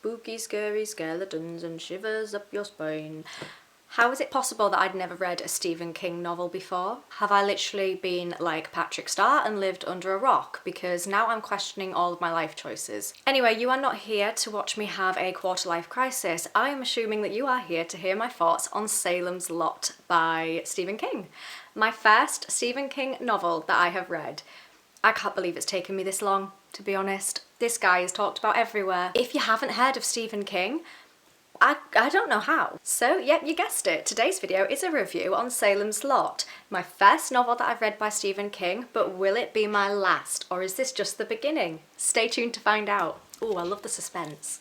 spooky, scary skeletons and shivers up your spine. How is it possible that I'd never read a Stephen King novel before? Have I literally been like Patrick Star and lived under a rock? Because now I'm questioning all of my life choices. Anyway, you are not here to watch me have a quarter-life crisis. I am assuming that you are here to hear my thoughts on Salem's Lot by Stephen King. My first Stephen King novel that I have read. I can't believe it's taken me this long, to be honest. This guy is talked about everywhere. If you haven't heard of Stephen King, I don't know how. So, yep, you guessed it. Today's video is a review on Salem's Lot, my first novel that I've read by Stephen King, but will it be my last, or is this just the beginning? Stay tuned to find out. Ooh, I love the suspense.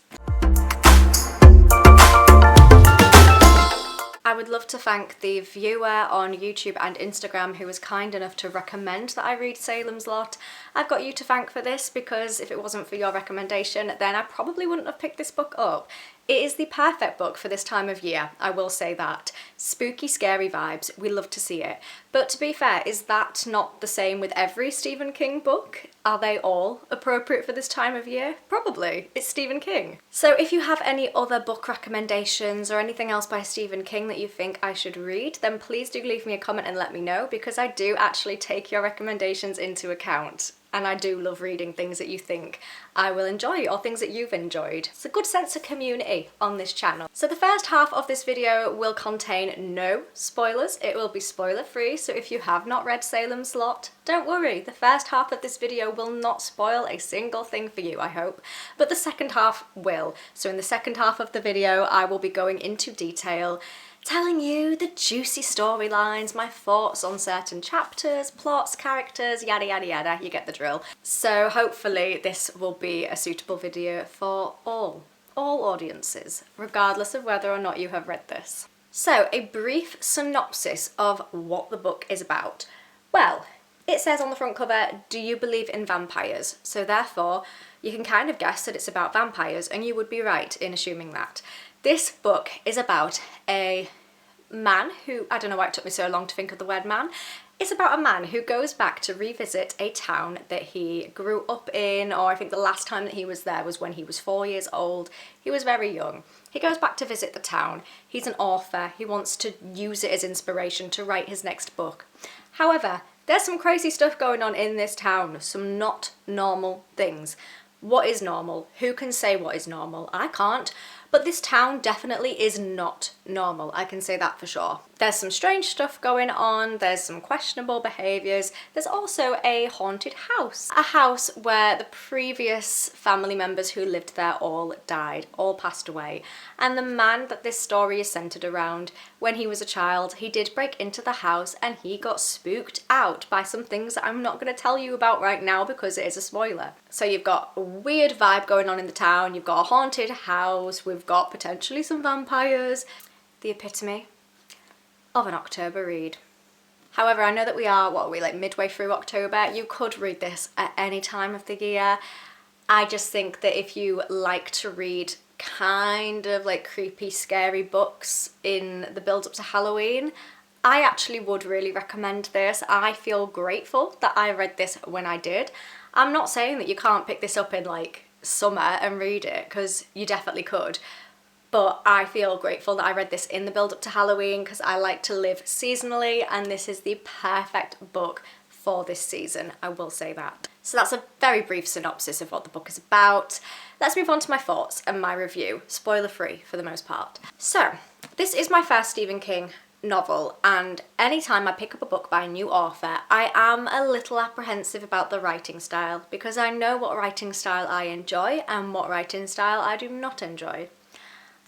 I would love to thank the viewer on YouTube and Instagram who was kind enough to recommend that I read Salem's Lot. I've got you to thank for this because if it wasn't for your recommendation, then I probably wouldn't have picked this book up. It is the perfect book for this time of year, I will say that. Spooky, scary vibes, we love to see it. But to be fair, is that not the same with every Stephen King book? Are they all appropriate for this time of year? Probably. It's Stephen King. So if you have any other book recommendations or anything else by Stephen King that you think I should read, then please do leave me a comment and let me know, because I do actually take your recommendations into account. And I do love reading things that you think I will enjoy or things that you've enjoyed. It's a good sense of community on this channel. So the first half of this video will contain no spoilers. It will be spoiler free, so if you have not read Salem's Lot, don't worry. The first half of this video will not spoil a single thing for you, I hope. But the second half will. So in the second half of the video, I will be going into detail, telling you the juicy storylines, my thoughts on certain chapters, plots, characters, yada yada yada, you get the drill. So hopefully this will be a suitable video for all audiences, regardless of whether or not you have read this. So a brief synopsis of what the book is about. Well, it says on the front cover, do you believe in vampires? So therefore, you can kind of guess that it's about vampires, and you would be right in assuming that. This book is about a man who, I don't know why it took me so long to think of the word man. It's about a man who goes back to revisit a town that he grew up in, or I think the last time that he was there was when he was 4 years old. He was very young. He goes back to visit the town. He's an author. He wants to use it as inspiration to write his next book. However, there's some crazy stuff going on in this town, some not normal things. What is normal? Who can say what is normal? I can't. But this town definitely is not normal, I can say that for sure. There's some strange stuff going on, there's some questionable behaviours, there's also a haunted house. A house where the previous family members who lived there all died, all passed away. And the man that this story is centred around, when he was a child, he did break into the house and he got spooked out by some things that I'm not going to tell you about right now because it is a spoiler. So you've got a weird vibe going on in the town, you've got a haunted house, we've got potentially some vampires. The epitome of an October read. However, I know that we are, what are we, like midway through October? You could read this at any time of the year. I just think that if you like to read kind of like creepy, scary books in the build up to Halloween, I actually would really recommend this. I feel grateful that I read this when I did. I'm not saying that you can't pick this up in like summer and read it, because you definitely could. But I feel grateful that I read this in the build up to Halloween because I like to live seasonally, and this is the perfect book for this season, I will say that. So that's a very brief synopsis of what the book is about. Let's move on to my thoughts and my review, spoiler free for the most part. So, this is my first Stephen King novel, and anytime I pick up a book by a new author, I am a little apprehensive about the writing style, because I know what writing style I enjoy and what writing style I do not enjoy.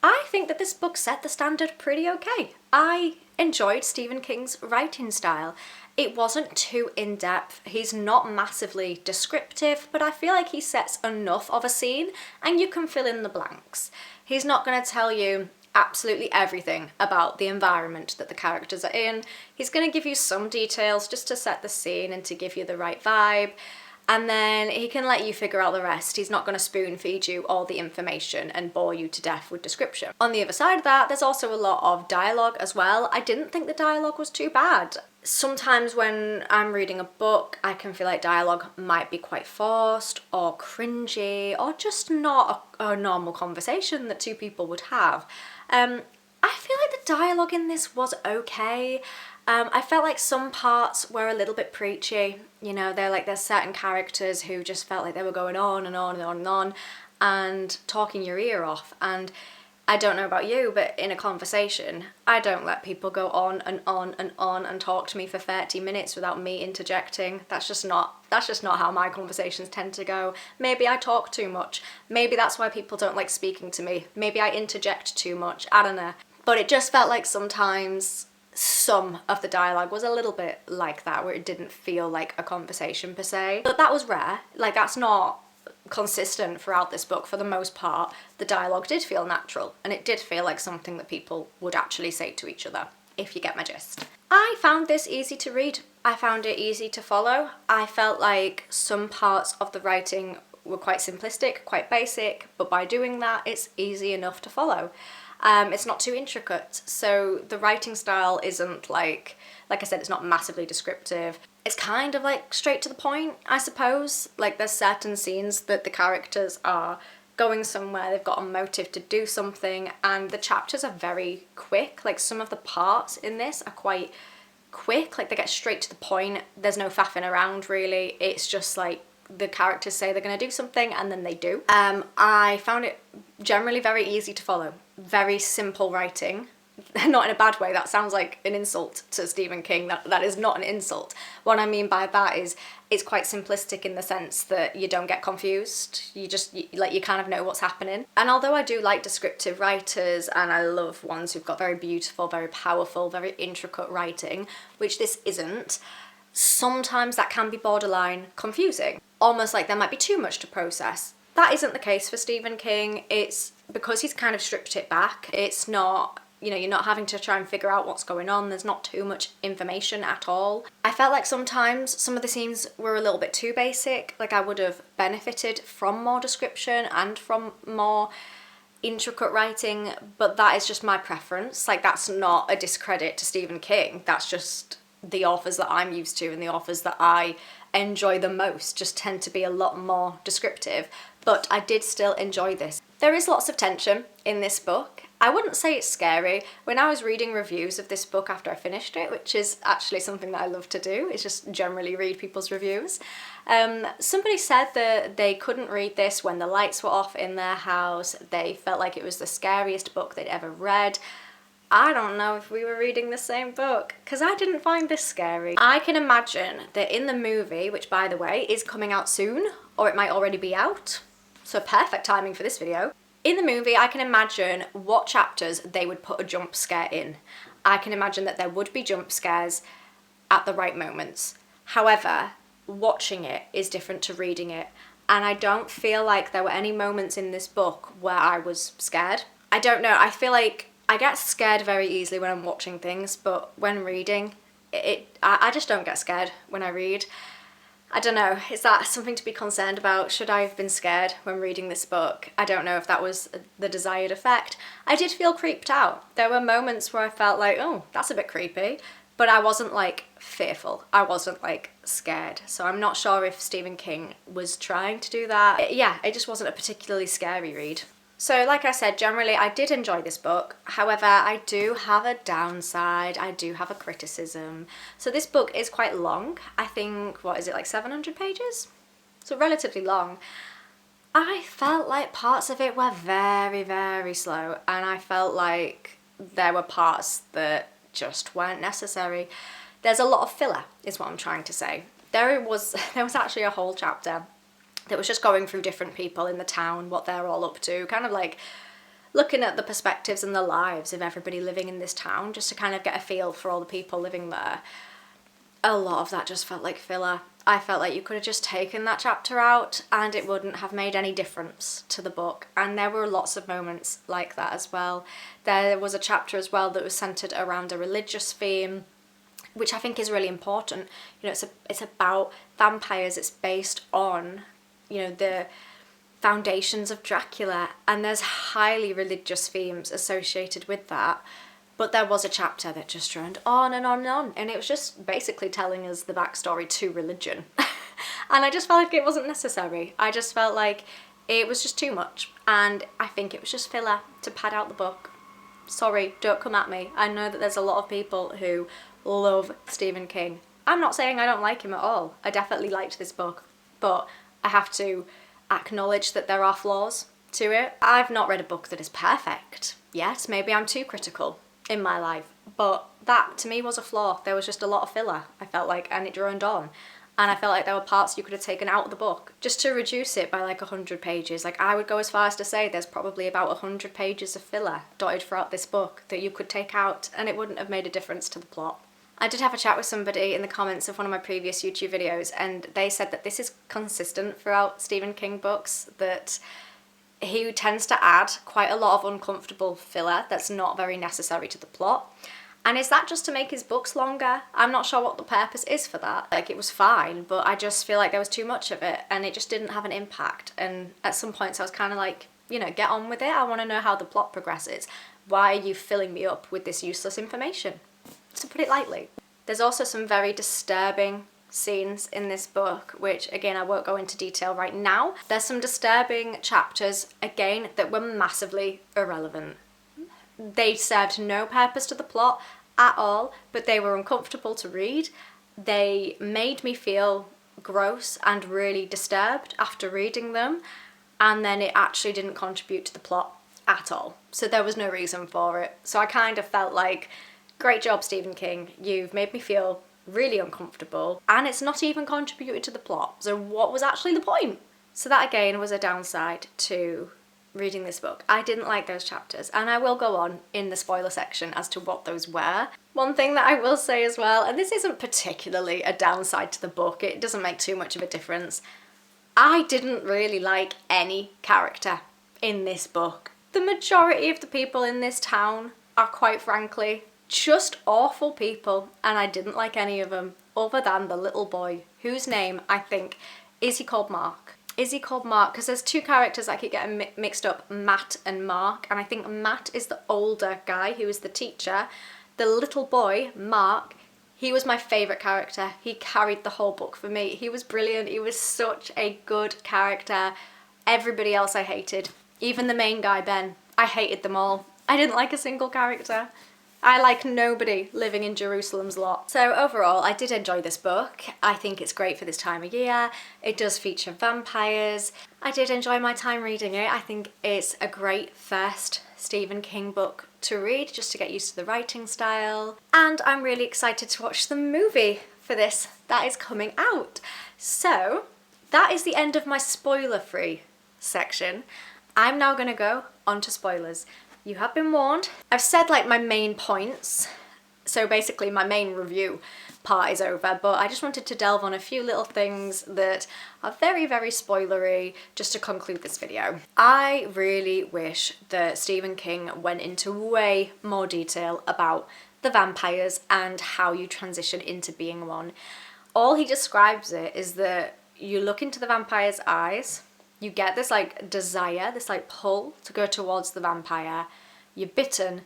I think that this book set the standard pretty okay. I enjoyed Stephen King's writing style. It wasn't too in-depth, he's not massively descriptive, but I feel like he sets enough of a scene and you can fill in the blanks. He's not going to tell you absolutely everything about the environment that the characters are in. He's going to give you some details just to set the scene and to give you the right vibe. and then he can let you figure out the rest. He's not going to spoon feed you all the information and bore you to death with description. On the other side of that, there's also a lot of dialogue as well. I didn't think the dialogue was too bad. Sometimes when I'm reading a book, I can feel like dialogue might be quite forced or cringy or just not a normal conversation that two people would have. I feel like the dialogue in this was okay. I felt like some parts were a little bit preachy. You know, there's certain characters who just felt like they were going on and on and on and on and talking your ear off. And I don't know about you, but in a conversation, I don't let people go on and on and on and talk to me for 30 minutes without me interjecting. That's just not how my conversations tend to go. Maybe I talk too much. Maybe that's why people don't like speaking to me. Maybe I interject too much. I don't know. But it just felt like sometimes some of the dialogue was a little bit like that, where it didn't feel like a conversation per se. But that was rare. Like, that's not consistent throughout this book. For the most part, the dialogue did feel natural, and it did feel like something that people would actually say to each other, if you get my gist. I found this easy to read. I found it easy to follow. I felt like some parts of the writing were quite simplistic, quite basic, but by doing that, it's easy enough to follow. It's not too intricate, so the writing style isn't like I said, it's not massively descriptive. It's kind of like straight to the point, I suppose. Like, there's certain scenes that the characters are going somewhere, they've got a motive to do something, and the chapters are very quick. Like, some of the parts in this are quite quick, like they get straight to the point. There's no faffing around really. It's just like the characters say they're going to do something and then they do. I found it generally very easy to follow. Very simple writing. Not in a bad way, that sounds like an insult to Stephen King. That is not an insult. What I mean by that is it's quite simplistic in the sense that you don't get confused. You kind of know what's happening. And although I do like descriptive writers and I love ones who've got very beautiful, very powerful, very intricate writing, which this isn't, sometimes that can be borderline confusing. Almost like there might be too much to process. That isn't the case for Stephen King. It's because he's kind of stripped it back. It's not, you're not having to try and figure out what's going on. There's not too much information at all. I felt like sometimes some of the scenes were a little bit too basic. Like, I would have benefited from more description and from more intricate writing, but that is just my preference. Like, that's not a discredit to Stephen King. That's just the authors that I'm used to, and the authors that I enjoy the most just tend to be a lot more descriptive. But I did still enjoy this. There is lots of tension in this book. I wouldn't say it's scary. When I was reading reviews of this book after I finished it, which is actually something that I love to do, is just generally read people's reviews. Somebody said that they couldn't read this when the lights were off in their house. They felt like it was the scariest book they'd ever read. I don't know if we were reading the same book, because I didn't find this scary. I can imagine that in the movie, which by the way is coming out soon, or it might already be out, so perfect timing for this video. In the movie, I can imagine what chapters they would put a jump scare in. I can imagine that there would be jump scares at the right moments. However, watching it is different to reading it, and I don't feel like there were any moments in this book where I was scared. I don't know, I feel like I get scared very easily when I'm watching things, but when reading, I just don't get scared when I read. I don't know, is that something to be concerned about? Should I have been scared when reading this book? I don't know if that was the desired effect. I did feel creeped out. There were moments where I felt like, oh, that's a bit creepy, but I wasn't like fearful. I wasn't like scared. So I'm not sure if Stephen King was trying to do that. Yeah, it just wasn't a particularly scary read. So like I said, generally I did enjoy this book. However, I do have a downside. I do have a criticism. So this book is quite long. I think, what is it, like 700 pages? So relatively long. I felt like parts of it were very, very slow, and I felt like there were parts that just weren't necessary. There's a lot of filler, is what I'm trying to say. There was actually a whole chapter that was just going through different people in the town, what they're all up to, kind of like looking at the perspectives and the lives of everybody living in this town, just to kind of get a feel for all the people living there. A lot of that just felt like filler. I felt like you could have just taken that chapter out and it wouldn't have made any difference to the book. And there were lots of moments like that as well. There was a chapter as well that was centered around a religious theme, which I think is really important. You know, it's about vampires. It's based on, you know, the foundations of Dracula, and there's highly religious themes associated with that. But there was a chapter that just droned on and on and on, and it was just basically telling us the backstory to religion. And I just felt like it wasn't necessary. I just felt like it was just too much, and I think it was just filler to pad out the book. Sorry, don't come at me. I know that there's a lot of people who love Stephen King. I'm not saying I don't like him at all. I definitely liked this book, but I have to acknowledge that there are flaws to it. I've not read a book that is perfect yet. Maybe I'm too critical in my life, but that to me was a flaw. There was just a lot of filler, I felt like, and it droned on. And I felt like there were parts you could have taken out of the book just to reduce it by like 100 pages. Like, I would go as far as to say there's probably about 100 pages of filler dotted throughout this book that you could take out, and it wouldn't have made a difference to the plot. I did have a chat with somebody in the comments of one of my previous YouTube videos, and they said that this is consistent throughout Stephen King books, that he tends to add quite a lot of uncomfortable filler that's not very necessary to the plot. And is that just to make his books longer? I'm not sure what the purpose is for that. Like, it was fine, but I just feel like there was too much of it and it just didn't have an impact. And at some points I was kind of like, you know, get on with it. I want to know how the plot progresses. Why are you filling me up with this useless information? To put it lightly. There's also some very disturbing scenes in this book, which again I won't go into detail right now. There's some disturbing chapters, again, that were massively irrelevant. They served no purpose to the plot at all, but they were uncomfortable to read. They made me feel gross and really disturbed after reading them, and then it actually didn't contribute to the plot at all. So there was no reason for it. So I kind of felt like, great job, Stephen King. You've made me feel really uncomfortable, and it's not even contributed to the plot. So what was actually the point? So that again was a downside to reading this book. I didn't like those chapters, and I will go on in the spoiler section as to what those were. One thing that I will say as well, and this isn't particularly a downside to the book, it doesn't make too much of a difference, I didn't really like any character in this book. The majority of the people in this town are, quite frankly, just awful people, and I didn't like any of them other than the little boy, whose name I think, is he called Mark? Is he called Mark? Because there's two characters I keep getting mixed up, Matt and Mark, and I think Matt is the older guy who is the teacher. The little boy, Mark, he was my favourite character. He carried the whole book for me. He was brilliant. He was such a good character. Everybody else I hated. Even the main guy, Ben. I hated them all. I didn't like a single character. I like nobody living in Jerusalem's lot. So overall, I did enjoy this book. I think it's great for this time of year. It does feature vampires. I did enjoy my time reading it. I think it's a great first Stephen King book to read, just to get used to the writing style. And I'm really excited to watch the movie for this that is coming out. So that is the end of my spoiler-free section. I'm now gonna go on to spoilers. You have been warned. I've said like my main points, so basically my main review part is over, but I just wanted to delve on a few little things that are very, very spoilery just to conclude this video. I really wish that Stephen King went into way more detail about the vampires and how you transition into being one. All he describes it is that you look into the vampire's eyes, you get this like desire, this like pull to go towards the vampire, you're bitten,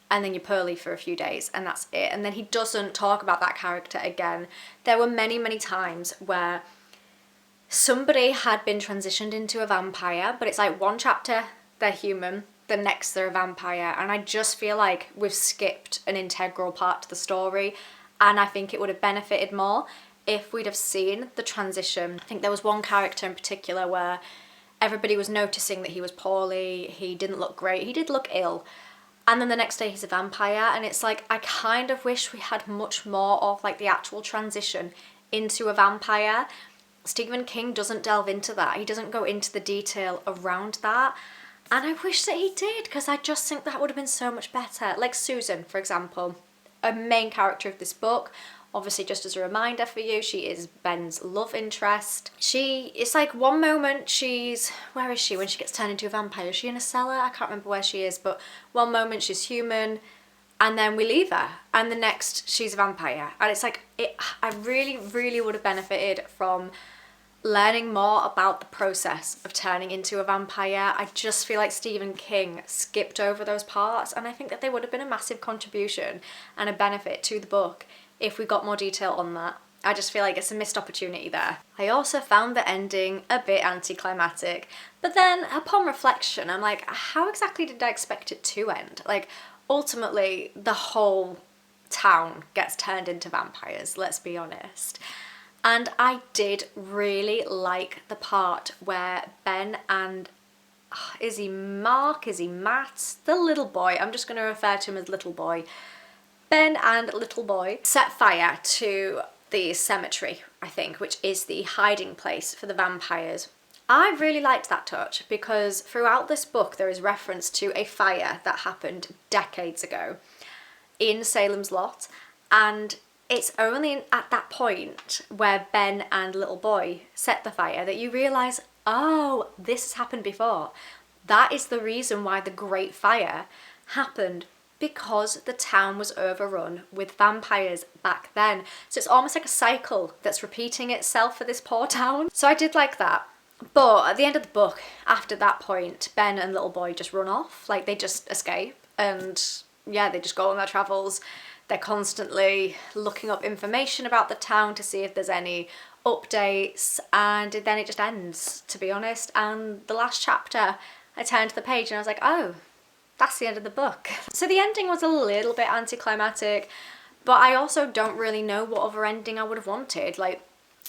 and then you're poorly for a few days, and that's it. And then he doesn't talk about that character again. There were many, many times where somebody had been transitioned into a vampire, but it's like one chapter they're human, the next they're a vampire, and I just feel like we've skipped an integral part to the story, and I think it would have benefited more if we'd have seen the transition. I think there was one character in particular where everybody was noticing that he was poorly, he didn't look great, he did look ill, and then the next day he's a vampire, and it's like I kind of wish we had much more of like the actual transition into a vampire. Stephen King doesn't delve into that, he doesn't go into the detail around that, and I wish that he did, because I just think that would have been so much better. Like Susan, for example, a main character of this book. Obviously, just as a reminder for you, she is Ben's love interest. It's like one moment where is she when she gets turned into a vampire? Is she in a cellar? I can't remember where she is, but one moment she's human, and then we leave her, and the next she's a vampire. And it's like, I really, really would have benefited from learning more about the process of turning into a vampire. I just feel like Stephen King skipped over those parts, and I think that they would have been a massive contribution and a benefit to the book if we got more detail on that. I just feel like it's a missed opportunity there. I also found the ending a bit anticlimactic, but then upon reflection, I'm like, how exactly did I expect it to end? Like, ultimately, the whole town gets turned into vampires, let's be honest. And I did really like the part where Ben and, is he Mark, is he Matt? The little boy, I'm just going to refer to him as little boy. Ben and little boy set fire to the cemetery, I think, which is the hiding place for the vampires. I really liked that touch because throughout this book there is reference to a fire that happened decades ago in Salem's Lot, and it's only at that point where Ben and little boy set the fire that you realise, oh, this has happened before. That is the reason why the Great Fire happened, because the town was overrun with vampires back then. So it's almost like a cycle that's repeating itself for this poor town. So I did like that. But at the end of the book, after that point, Ben and little boy just run off. Like, they just escape, and yeah, they just go on their travels. They're constantly looking up information about the town to see if there's any updates, and then it just ends, to be honest. And the last chapter, I turned to the page and I was like, oh, that's the end of the book. So the ending was a little bit anticlimactic, but I also don't really know what other ending I would have wanted. Like,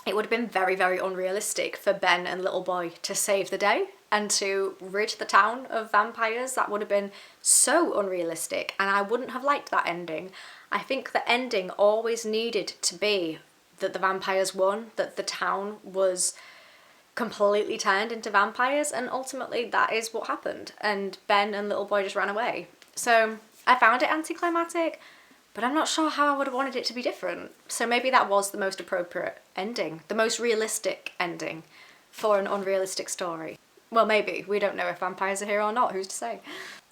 it would have been very, very unrealistic for Ben and little boy to save the day and to rid the town of vampires. That would have been so unrealistic, and I wouldn't have liked that ending. I think the ending always needed to be that the vampires won, that the town was completely turned into vampires, and ultimately that is what happened, and Ben and little boy just ran away. So I found it anticlimactic, but I'm not sure how I would have wanted it to be different. So maybe that was the most appropriate ending, the most realistic ending for an unrealistic story. Well, maybe. We don't know if vampires are here or not, who's to say?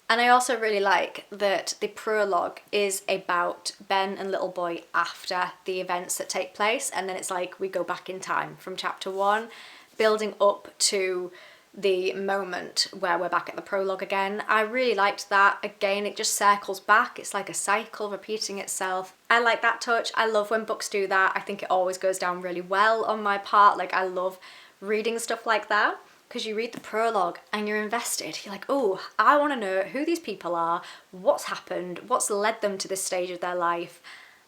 And I also really like that the prologue is about Ben and little boy after the events that take place, and then it's like we go back in time from chapter 1, building up to the moment where we're back at the prologue again. I really liked that. Again, it just circles back. It's like a cycle repeating itself. I like that touch. I love when books do that. I think it always goes down really well on my part. Like, I love reading stuff like that, because you read the prologue and you're invested. You're like, oh, I want to know who these people are, what's happened, what's led them to this stage of their life,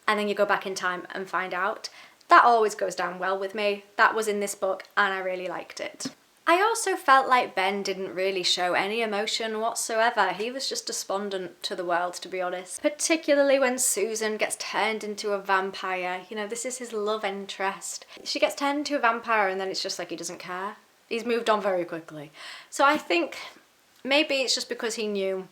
and then you go back in time and find out. That always goes down well with me. That was in this book and I really liked it. I also felt like Ben didn't really show any emotion whatsoever. He was just despondent to the world, to be honest. Particularly when Susan gets turned into a vampire. You know, this is his love interest. She gets turned into a vampire and then it's just like he doesn't care. He's moved on very quickly. So I think maybe it's just because he knew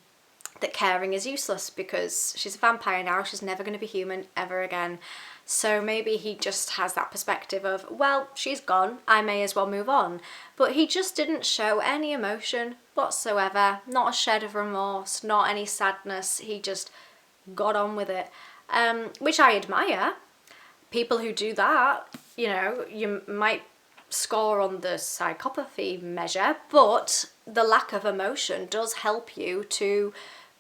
that caring is useless, because she's a vampire now, she's never going to be human ever again. So maybe he just has that perspective of, well, she's gone, I may as well move on. But he just didn't show any emotion whatsoever, not a shed of remorse, not any sadness. He just got on with it, which I admire. People who do that, you know, you might score on the psychopathy measure, but the lack of emotion does help you to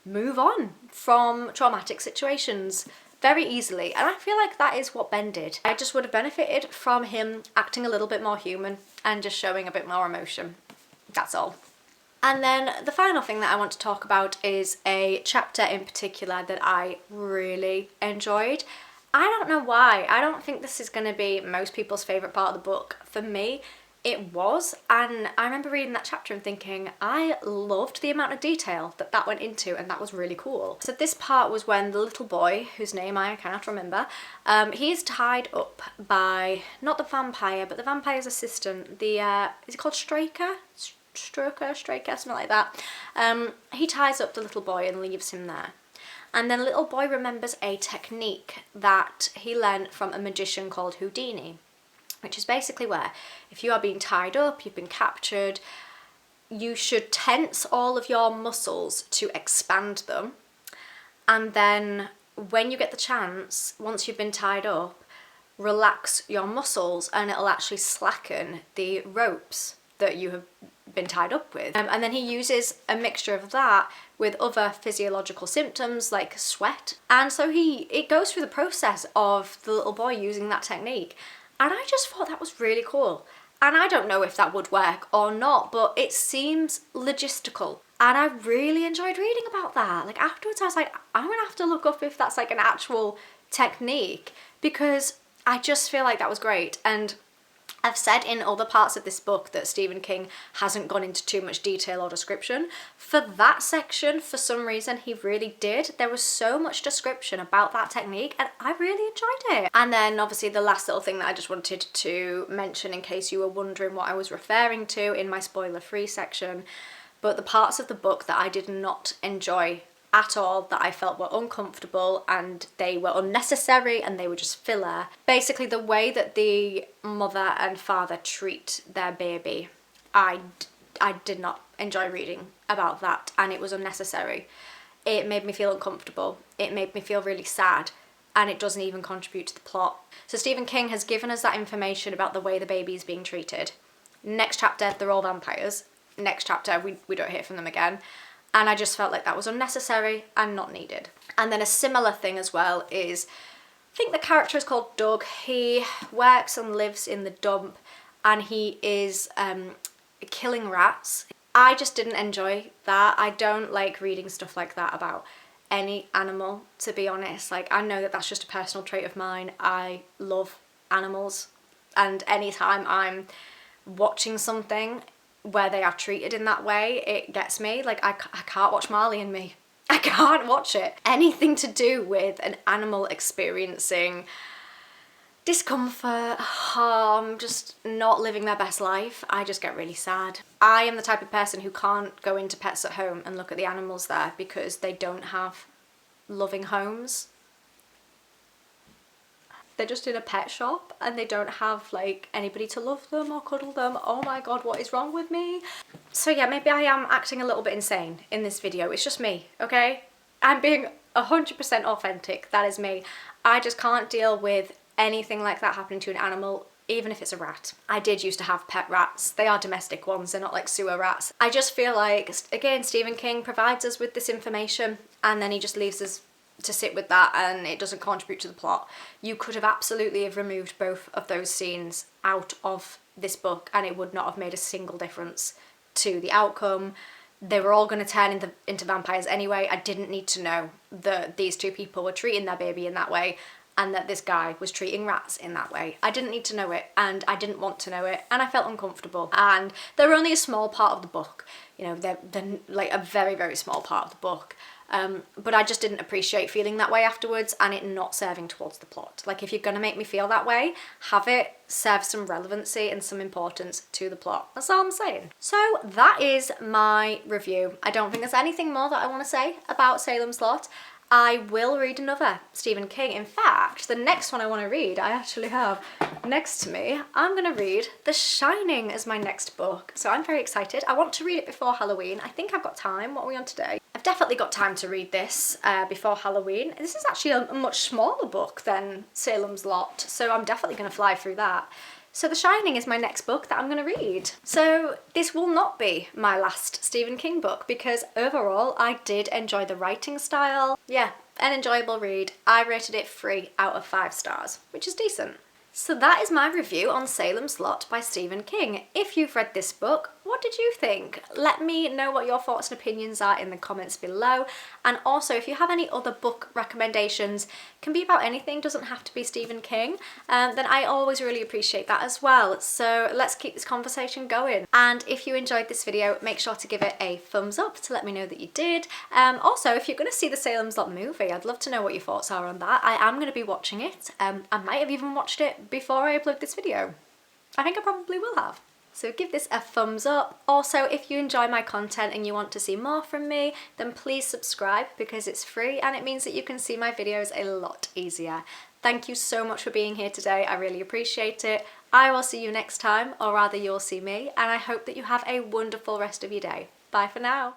move on from traumatic situations very easily, and I feel like that is what Ben did. I just would have benefited from him acting a little bit more human and just showing a bit more emotion. That's all. And then the final thing that I want to talk about is a chapter in particular that I really enjoyed. I don't know why. I don't think this is going to be most people's favourite part of the book. For me, it was, and I remember reading that chapter and thinking I loved the amount of detail that went into, and that was really cool. So this part was when the little boy, whose name I cannot remember, he's tied up by, not the vampire, but the vampire's assistant, the, is it called Straker, something like that. He ties up the little boy and leaves him there. And then little boy remembers a technique that he learned from a magician called Houdini, which is basically where if you are being tied up, you've been captured, you should tense all of your muscles to expand them, and then when you get the chance, once you've been tied up, relax your muscles and it'll actually slacken the ropes that you have been tied up with. And then he uses a mixture of that with other physiological symptoms like sweat. And so it goes through the process of the little boy using that technique. And I just thought that was really cool. And I don't know if that would work or not, but it seems logistical. And I really enjoyed reading about that. Like afterwards I was like, I'm gonna have to look up if that's like an actual technique, because I just feel like that was great. And I've said in other parts of this book that Stephen King hasn't gone into too much detail or description. For that section, for some reason, he really did. There was so much description about that technique and I really enjoyed it. And then obviously the last little thing that I just wanted to mention, in case you were wondering what I was referring to in my spoiler-free section, but the parts of the book that I did not enjoy at all, that I felt were uncomfortable and they were unnecessary and they were just filler. Basically the way that the mother and father treat their baby, I did not enjoy reading about that, and it was unnecessary. It made me feel uncomfortable, it made me feel really sad, and it doesn't even contribute to the plot. So Stephen King has given us that information about the way the baby is being treated. Next chapter, they're all vampires. Next chapter, we don't hear from them again. And I just felt like that was unnecessary and not needed. And then a similar thing as well is, I think the character is called Doug. He works and lives in the dump and he is killing rats. I just didn't enjoy that. I don't like reading stuff like that about any animal, to be honest. Like, I know that that's just a personal trait of mine. I love animals, and anytime I'm watching something where they are treated in that way, it gets me. Like, I can't watch Marley and Me. I can't watch it. Anything to do with an animal experiencing discomfort, harm, just not living their best life, I just get really sad. I am the type of person who can't go into Pets at Home and look at the animals there because they don't have loving homes. They're just in a pet shop and they don't have like anybody to love them or cuddle them. Oh my god, what is wrong with me? So yeah, maybe I am acting a little bit insane in this video. It's just me, okay? I'm being 100% authentic. That is me. I just can't deal with anything like that happening to an animal, even if it's a rat. I did used to have pet rats. They are domestic ones, they're not like sewer rats. I just feel like, again, Stephen King provides us with this information and then he just leaves us to sit with that and it doesn't contribute to the plot. You could have absolutely have removed both of those scenes out of this book and it would not have made a single difference to the outcome. They were all going to turn into vampires anyway. I didn't need to know that these two people were treating their baby in that way and that this guy was treating rats in that way. I didn't need to know it and I didn't want to know it and I felt uncomfortable. And they're only a small part of the book. You know, they're like a very, very small part of the book. But I just didn't appreciate feeling that way afterwards and it not serving towards the plot. Like, if you're gonna make me feel that way, have it serve some relevancy and some importance to the plot. That's all I'm saying. So that is my review. I don't think there's anything more that I want to say about Salem's Lot. I will read another Stephen King. In fact, the next one I want to read, I actually have next to me. I'm going to read The Shining as my next book. So I'm very excited. I want to read it before Halloween. I think I've got time. What are we on today? I've definitely got time to read this before Halloween. This is actually a much smaller book than Salem's Lot, so I'm definitely going to fly through that. So The Shining is my next book that I'm going to read. So this will not be my last Stephen King book because overall I did enjoy the writing style. Yeah, an enjoyable read. I rated it 3 out of 5 stars, which is decent. So that is my review on Salem's Lot by Stephen King. If you've read this book, what did you think? Let me know what your thoughts and opinions are in the comments below. And also, if you have any other book recommendations, can be about anything, doesn't have to be Stephen King, then I always really appreciate that as well. So let's keep this conversation going. And if you enjoyed this video, make sure to give it a thumbs up to let me know that you did. Also, if you're going to see the Salem's Lot movie, I'd love to know what your thoughts are on that. I am going to be watching it. I might have even watched it before I upload this video. I think I probably will have. So give this a thumbs up. Also, if you enjoy my content and you want to see more from me, then please subscribe because it's free and it means that you can see my videos a lot easier. Thank you so much for being here today. I really appreciate it. I will see you next time, or rather you'll see me, and I hope that you have a wonderful rest of your day. Bye for now.